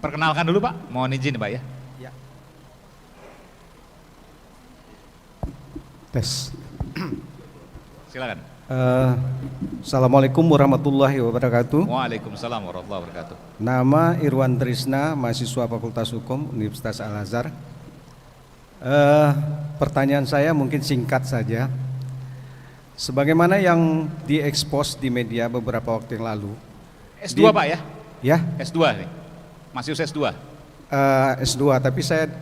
Perkenalkan dulu Pak, mohon izin Pak ya. Ya. Tes. Silakan. Assalamualaikum warahmatullahi wabarakatuh. Waalaikumsalam warahmatullahi wabarakatuh. Nama Irwan Trisna, mahasiswa Fakultas Hukum Universitas Al-Azhar. Pertanyaan saya mungkin singkat saja. Sebagaimana yang diekspos di media beberapa waktu yang lalu. S2 Pak ya? Ya. S2 nih. Masih S2? S2, tapi saya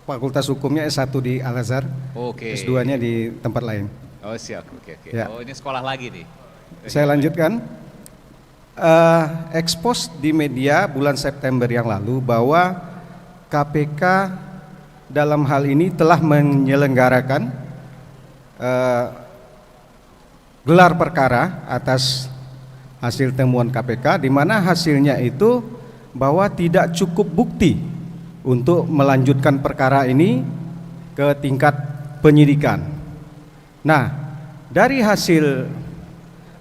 Fakultas Hukumnya S1 di Al-Azhar. Oke. S2-nya di tempat lain. Oh siap, oke. Ya. Oh ini sekolah lagi nih. Saya lanjutkan. Ekspos di media bulan September yang lalu bahwa KPK dalam hal ini telah menyelenggarakan gelar perkara atas hasil temuan KPK, di mana hasilnya itu bahwa tidak cukup bukti untuk melanjutkan perkara ini ke tingkat penyidikan. Nah, dari hasil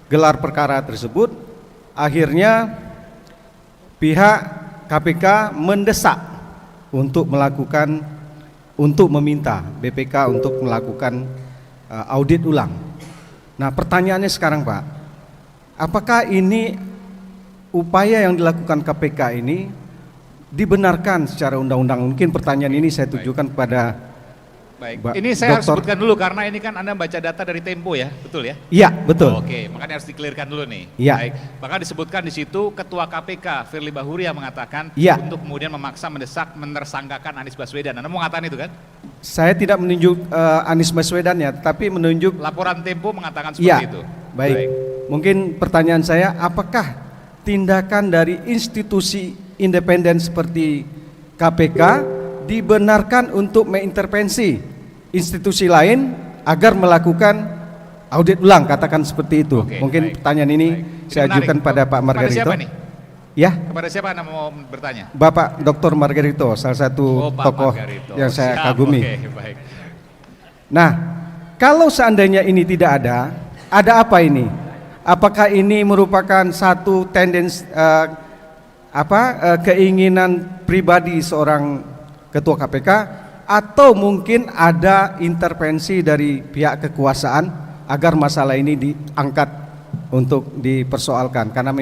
gelar perkara tersebut, akhirnya pihak KPK mendesak untuk meminta BPK untuk melakukan audit ulang. Nah, pertanyaannya sekarang Pak, apakah ini upaya yang dilakukan KPK ini dibenarkan secara undang-undang? Mungkin pertanyaan ini saya tujukan kepada Baik, ini saya harus sebutkan dulu karena ini kan Anda baca data dari Tempo ya, betul ya? Iya, betul. Oke, makanya harus dikelirkan dulu nih. Iya. Baik, bahkan disebutkan di situ Ketua KPK Firly Bahuri yang mengatakan untuk kemudian memaksa mendesak menersangkakan Anies Baswedan. Anda mau mengatakan itu kan? Saya tidak menunjuk Anies Baswedan ya, tapi menunjuk laporan Tempo mengatakan seperti itu. Baik. Mungkin pertanyaan saya, apakah tindakan dari institusi independen seperti KPK dibenarkan untuk mengintervensi institusi lain agar melakukan audit ulang, katakan seperti itu. Mungkin pertanyaan ini saya ajukan pada Pak Margarito. Kepada siapa nih? Ya. Kepada siapa Anda mau bertanya? Bapak Dr. Margarito, salah satu tokoh yang saya kagumi. Baik. Nah, kalau seandainya ini tidak ada apa ini? Apakah ini merupakan satu tendensi keinginan pribadi seorang Ketua KPK, atau mungkin ada intervensi dari pihak kekuasaan agar masalah ini diangkat untuk dipersoalkan karena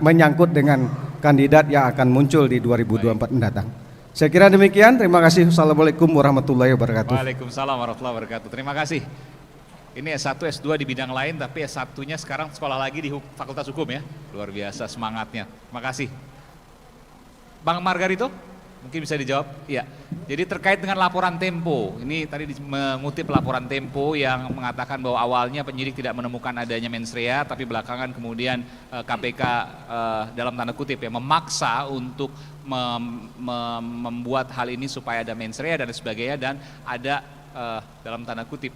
menyangkut dengan kandidat yang akan muncul di 2024 mendatang. Saya kira demikian. Terima kasih. Assalamualaikum warahmatullahi wabarakatuh. Waalaikumsalam warahmatullahi wabarakatuh. Terima kasih. Ini S1, S2 di bidang lain, tapi S1-nya sekarang sekolah lagi di Fakultas Hukum ya. Luar biasa semangatnya. Terima kasih. Bang Margarito, mungkin bisa dijawab? Iya. Jadi terkait dengan laporan Tempo, ini tadi mengutip laporan Tempo yang mengatakan bahwa awalnya penyidik tidak menemukan adanya mens rea, tapi belakangan kemudian KPK dalam tanda kutip ya memaksa untuk membuat hal ini supaya ada mens rea dan sebagainya, dan ada dalam tanda kutip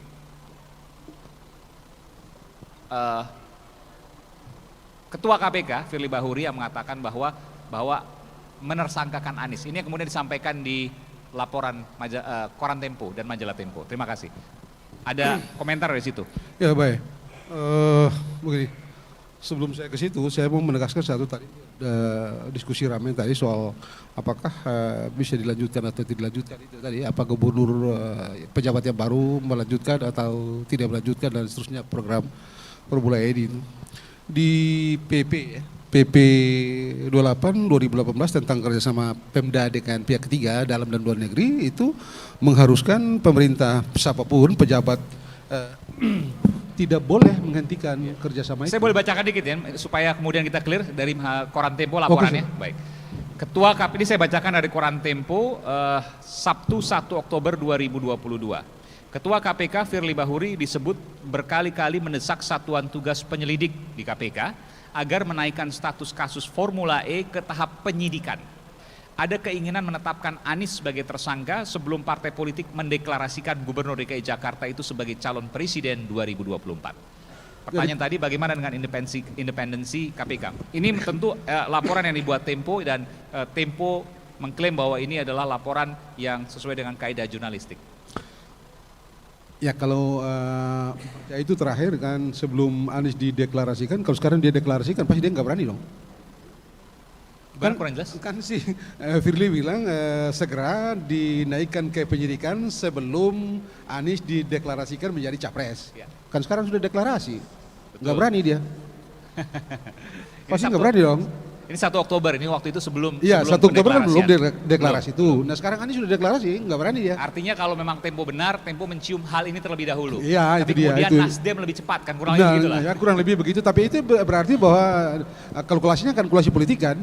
Ketua KPK Firly Bahuri yang mengatakan bahwa menersangkakan Anies. Ini yang kemudian disampaikan di laporan koran Tempo dan majalah Tempo. Terima kasih. Ada komentar dari situ? Ya baik. Begini, sebelum saya ke situ, saya mau menegaskan satu tadi diskusi ramai tadi soal apakah bisa dilanjutkan atau tidak dilanjutkan itu tadi. Apa gubernur pejabat yang baru melanjutkan atau tidak melanjutkan dan seterusnya program Formula E itu di PP ya. PP 28 2018 tentang kerjasama Pemda dengan pihak ketiga dalam dan luar negeri itu mengharuskan pemerintah siapapun pejabat tidak boleh menghentikan kerjasama itu. Saya boleh bacakan dikit ya supaya kemudian kita clear dari koran Tempo laporannya. Baik. Ketua KPK, ini saya bacakan dari koran Tempo Sabtu 1 Oktober 2022. Ketua KPK Firly Bahuri disebut berkali-kali mendesak Satuan Tugas Penyelidik di KPK agar menaikkan status kasus Formula E ke tahap penyidikan. Ada keinginan menetapkan Anies sebagai tersangka sebelum partai politik mendeklarasikan Gubernur DKI Jakarta itu sebagai calon presiden 2024. Pertanyaan tadi bagaimana dengan independensi KPK? Ini tentu laporan yang dibuat Tempo dan Tempo mengklaim bahwa ini adalah laporan yang sesuai dengan kaidah jurnalistik. Ya kalau ya itu terakhir kan sebelum Anies dideklarasikan, kalau sekarang dia deklarasikan pasti dia nggak berani dong. Gimana kurang jelas? Kan si Firly bilang segera dinaikkan ke penyidikan sebelum Anies dideklarasikan menjadi capres. Ya. Kan sekarang sudah deklarasi, nggak Betul. berani dia. Pasti Ini nggak berani dong. Ini 1 Oktober, ini waktu itu sebelum Iya, 1 sebelum Oktober kan belum pendeklarasian. deklarasi itu. Nah sekarang Anies sudah deklarasi, nggak berani dia. Artinya kalau memang Tempo benar, Tempo mencium hal ini terlebih dahulu. Iya, Tapi itu dia, kemudian itu. Nasdem lebih cepat kan, kurang lebih Nah, begitu lah. ya, kurang lebih begitu. Tapi itu berarti bahwa kalkulasinya kan kalkulasi politik kan.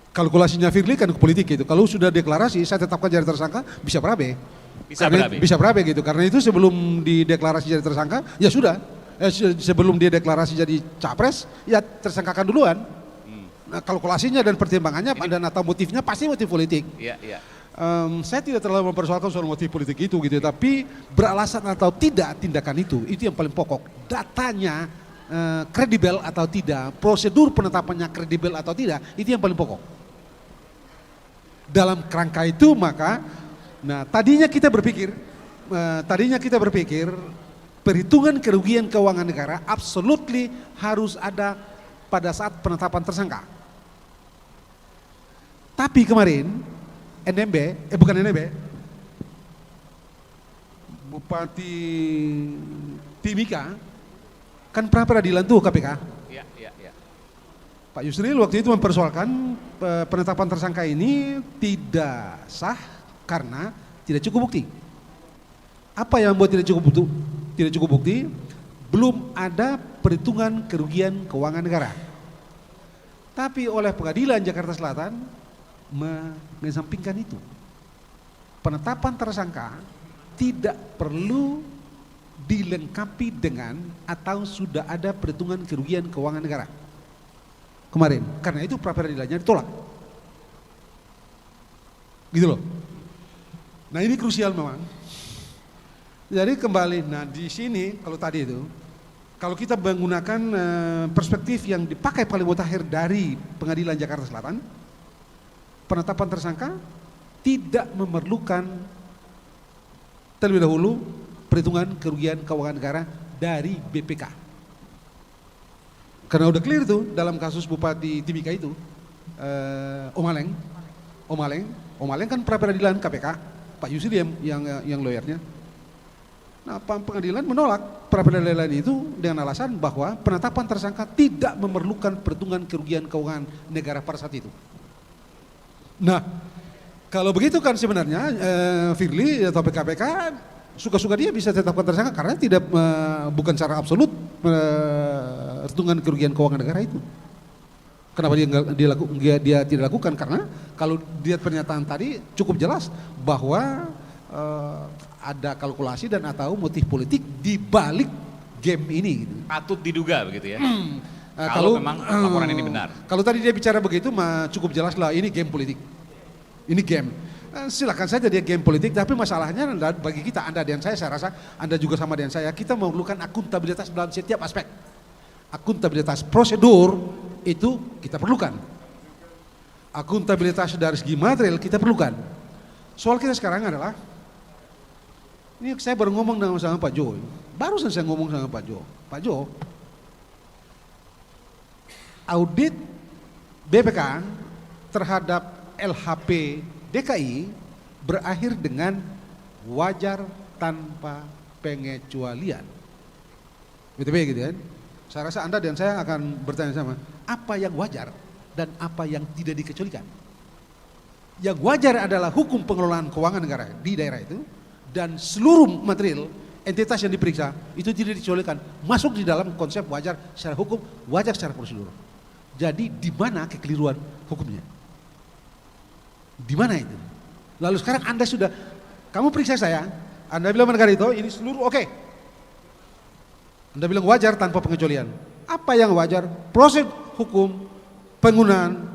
Kalkulasinya Firly kan politik itu. Kalau sudah deklarasi, saya tetapkan jadi tersangka, bisa berabe. Bisa Karena- berabe. Bisa berabe gitu. Karena itu sebelum dideklarasi jadi tersangka, ya sudah. Sebelum dia deklarasi jadi capres, ya tersangkakan duluan. Nah, kalkulasinya dan pertimbangannya dan atau motifnya pasti motif politik. Iya, iya. Saya tidak terlalu mempersoalkan soal motif politik itu gitu, tapi beralasan atau tidak tindakan itu yang paling pokok. Datanya kredibel atau tidak, prosedur penetapannya kredibel atau tidak, itu yang paling pokok. Dalam kerangka itu maka, nah tadinya kita berpikir perhitungan kerugian keuangan negara absolutely harus ada pada saat penetapan tersangka. Tapi kemarin Bupati Timika kan pra peradilan tuh KPK. Iya, iya, iya. Pak Yusril waktu itu mempersoalkan penetapan tersangka ini tidak sah karena tidak cukup bukti. Apa yang membuat tidak cukup bukti? Belum ada perhitungan kerugian keuangan negara. Tapi oleh Pengadilan Jakarta Selatan mengesampingkan itu. Penetapan tersangka tidak perlu dilengkapi dengan atau sudah ada perhitungan kerugian keuangan negara. Kemarin, karena itu pra peradilannya ditolak. Gitu loh. Nah ini krusial memang. Jadi kembali, nah di sini kalau tadi itu, kalau kita menggunakan perspektif yang dipakai paling mutakhir dari Pengadilan Jakarta Selatan, penetapan tersangka tidak memerlukan terlebih dahulu perhitungan kerugian keuangan negara dari BPK. Karena udah clear tuh dalam kasus Bupati Timika itu, Omaleng kan pra peradilan KPK, Pak Yusril yang lawyernya. Nah, pengadilan menolak pra peradilan itu dengan alasan bahwa penetapan tersangka tidak memerlukan perhitungan kerugian keuangan negara pada saat itu. Nah, kalau begitu kan sebenarnya Firly atau PKPK suka-suka dia bisa tetapkan tersangka karena tidak bukan secara absolut perhitungan kerugian keuangan negara itu. Kenapa dia tidak lakukan? Karena kalau lihat pernyataan tadi cukup jelas bahwa ada kalkulasi dan atau motif politik di balik game ini. Gitu. Patut diduga begitu ya. Kalau memang laporan ini benar. Kalau tadi dia bicara begitu, cukup jelas lah ini game politik. Ini game. Silakan saja dia game politik, tapi masalahnya bagi kita, Anda dan saya rasa Anda juga sama dengan saya, kita memerlukan akuntabilitas dalam setiap aspek. Akuntabilitas prosedur itu kita perlukan. Akuntabilitas dari segi material kita perlukan. Soal kita sekarang adalah, ini saya baru ngomong sama Pak Jo, barusan saya ngomong sama Pak Jo, audit BPK terhadap LHP DKI berakhir dengan wajar tanpa pengecualian. BTP gitu kan. Saya rasa Anda dan saya akan bertanya sama, apa yang wajar dan apa yang tidak dikecualikan? Yang wajar adalah hukum pengelolaan keuangan negara di daerah itu dan seluruh material entitas yang diperiksa itu tidak dikecualikan, masuk di dalam konsep wajar secara hukum, wajar secara prosedur. Jadi di mana kekeliruan hukumnya? Di mana itu? Lalu sekarang Anda sudah, kamu periksa saya, Anda bilang negara itu ini seluruh oke. Anda bilang wajar tanpa pengecualian. Apa yang wajar? Proses hukum, penggunaan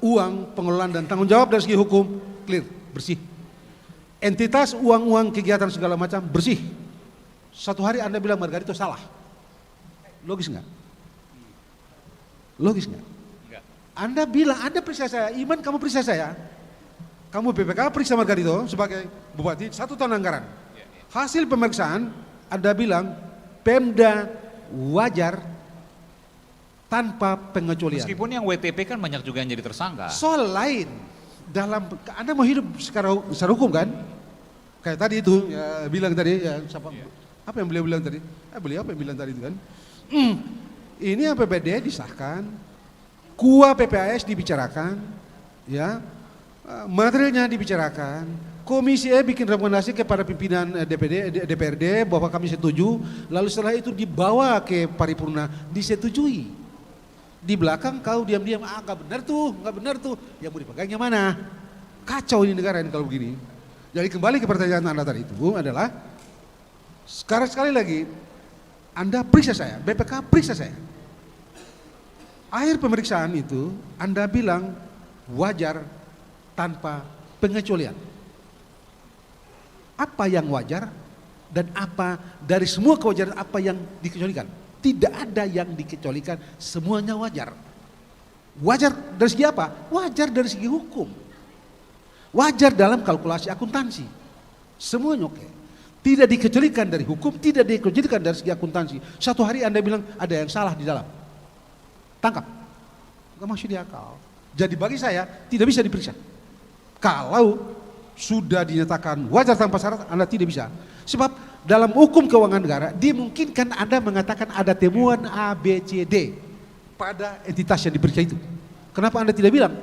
uang, pengelolaan dan tanggung jawab dari segi hukum clear, bersih. Entitas uang-uang kegiatan segala macam bersih. Satu hari Anda bilang Margarito salah. Logis nggak? Logis nggak? Anda bilang, Anda periksa saya, Iman kamu periksa saya. Kamu BPK periksa Margarito sebagai bupati 1 tahun anggaran. Hasil pemeriksaan Anda bilang Pemda wajar tanpa pengecualian. Meskipun yang WTP kan banyak juga yang jadi tersangka. Soal lain, dalam Anda mau hidup secara hukum kan? Kayak tadi itu ya, bilang tadi ya, siapa, apa yang beliau bilang tadi? Beliau apa yang bilang tadi itu kan? Ini APBD disahkan, KUA PPAS dibicarakan, ya, materialnya dibicarakan, Komisi E bikin rekomendasi kepada pimpinan DPRD bahwa kami setuju, lalu setelah itu dibawa ke paripurna disetujui. Di belakang kau diam-diam, nggak benar tuh, yang mau dipegang yang mana? Kacau ini negara ini kalau begini. Jadi kembali ke pertanyaan Anda tadi itu adalah, sekarang sekali lagi, Anda periksa saya, BPK periksa saya. Akhir pemeriksaan itu Anda bilang wajar tanpa pengecualian. Apa yang wajar dan apa dari semua kewajaran apa yang dikecualikan? Tidak ada yang dikecualikan, semuanya wajar. Wajar dari segi apa? Wajar dari segi hukum. Wajar dalam kalkulasi akuntansi. Semuanya oke. Tidak dikecualikan dari hukum, tidak dikecualikan dari segi akuntansi. Satu hari Anda bilang ada yang salah di dalam. Tangkap. Gak masuk di akal. Jadi bagi saya tidak bisa diperiksa. Kalau sudah dinyatakan wajar tanpa syarat, Anda tidak bisa. Sebab dalam hukum keuangan negara dimungkinkan Anda mengatakan ada temuan A, B, C, D pada entitas yang diperiksa itu. Kenapa Anda tidak bilang?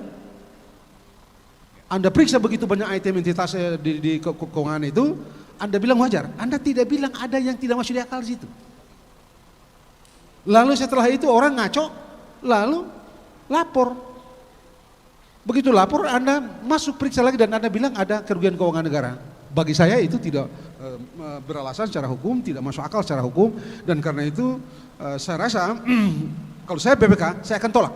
Anda periksa begitu banyak item entitas di keuangan itu, Anda bilang wajar. Anda tidak bilang ada yang tidak masuk di akal di situ. Lalu setelah itu orang ngaco, lalu lapor. Begitu lapor, Anda masuk periksa lagi dan Anda bilang ada kerugian keuangan negara. Bagi saya itu tidak beralasan secara hukum, tidak masuk akal secara hukum, dan karena itu saya rasa kalau saya BPK, saya akan tolak.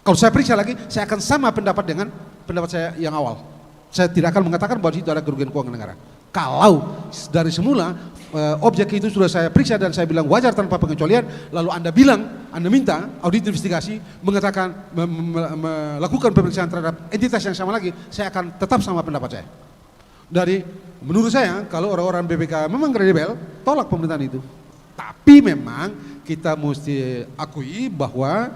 Kalau saya periksa lagi, saya akan sama pendapat dengan pendapat saya yang awal. Saya tidak akan mengatakan bahwa itu ada kerugian keuangan negara. Kalau dari semula objek itu sudah saya periksa dan saya bilang wajar tanpa pengecualian, lalu Anda bilang, Anda minta audit investigasi mengatakan melakukan pemeriksaan terhadap entitas yang sama lagi, saya akan tetap sama pendapat saya. Menurut saya kalau orang-orang BPK memang kredibel, tolak pemerintahan itu. Tapi memang kita mesti akui bahwa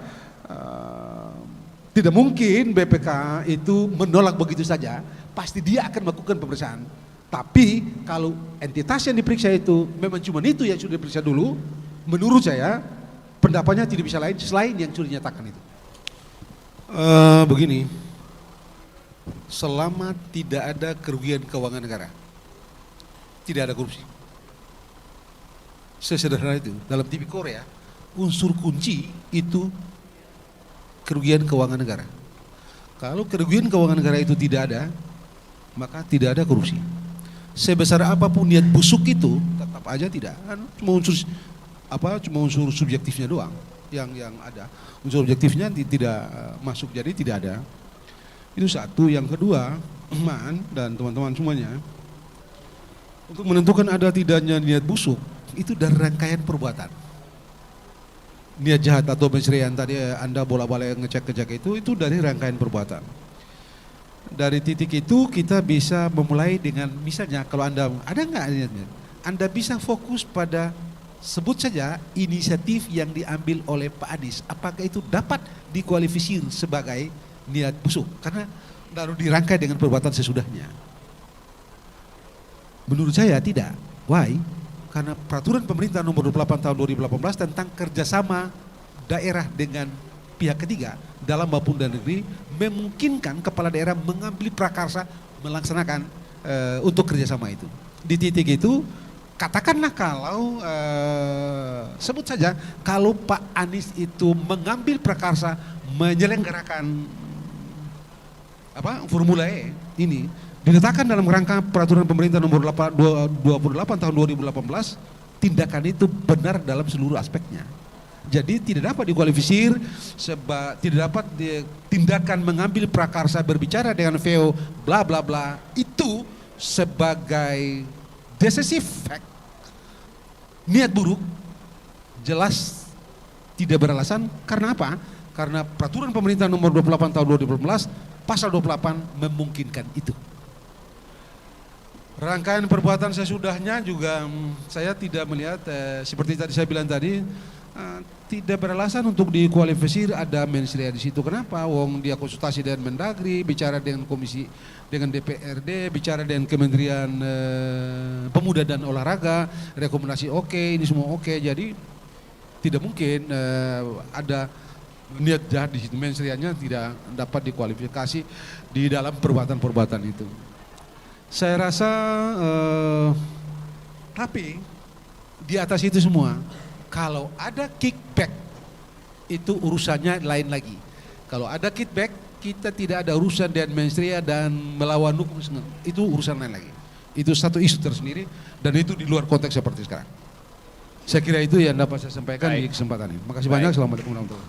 tidak mungkin BPK itu menolak begitu saja, pasti dia akan melakukan pemeriksaan. Tapi kalau entitas yang diperiksa itu memang cuma itu yang sudah diperiksa dulu, menurut saya pendapatnya tidak bisa lain selain yang sudah dinyatakan itu. Begini, selama tidak ada kerugian keuangan negara, tidak ada korupsi. Sesederhana itu. Dalam TV Korea, unsur kunci itu kerugian keuangan negara. Kalau kerugian keuangan negara itu tidak ada, maka tidak ada korupsi. Sebesar apapun niat busuk itu tetap aja tidak. Cuma unsur subjektifnya doang yang ada. Unsur objektifnya tidak masuk, jadi tidak ada. Itu satu. Yang kedua, Man dan teman-teman semuanya, untuk menentukan ada tidaknya niat busuk itu dari rangkaian perbuatan. Niat jahat atau pencurian tadi Anda bolak-balik ngecek itu dari rangkaian perbuatan. Dari titik itu kita bisa memulai dengan misalnya kalau Anda ada nggak niatnya, Anda bisa fokus pada sebut saja inisiatif yang diambil oleh Pak Anies, apakah itu dapat dikualifikasi sebagai niat busuk karena baru dirangkai dengan perbuatan sesudahnya. Menurut saya tidak. Why? Karena peraturan pemerintah nomor 28 tahun 2018 tentang kerjasama daerah dengan pihak ketiga dalam maupun dalam negeri memungkinkan kepala daerah mengambil prakarsa melaksanakan untuk kerjasama itu. Di titik itu katakanlah kalau sebut saja kalau Pak Anies itu mengambil prakarsa menyelenggarakan Formula E ini diletakkan dalam rangka peraturan pemerintah nomor 28 tahun 2018, tindakan itu benar dalam seluruh aspeknya. Jadi tidak dapat dikualifikasi, tidak dapat tindakan mengambil prakarsa berbicara dengan VO bla bla bla itu sebagai decisive fact, niat buruk, jelas tidak beralasan. Karena apa? Karena peraturan pemerintah nomor 28 tahun 2018 pasal 28 memungkinkan itu. Rangkaian perbuatan sesudahnya juga saya tidak melihat seperti tadi saya bilang tadi, tidak beralasan untuk dikualifikasi ada mens rea di situ. Kenapa? Wong dia konsultasi dengan Mendagri, bicara dengan komisi, dengan DPRD, bicara dengan Kementerian Pemuda dan Olahraga, rekomendasi oke, ini semua oke. Jadi tidak mungkin ada niat jahat di situ. Mens rea-nya tidak dapat dikualifikasi di dalam perbuatan-perbuatan itu. Saya rasa tapi di atas itu semua, kalau ada kickback, itu urusannya lain lagi. Kalau ada kickback, kita tidak ada urusan dengan mens rea dan melawan hukum, itu urusan lain lagi. Itu satu isu tersendiri dan itu di luar konteks seperti sekarang. Saya kira itu yang dapat saya sampaikan di kesempatan ini. Terima kasih banyak. Assalamualaikum warahmatullahi wabarakatuh.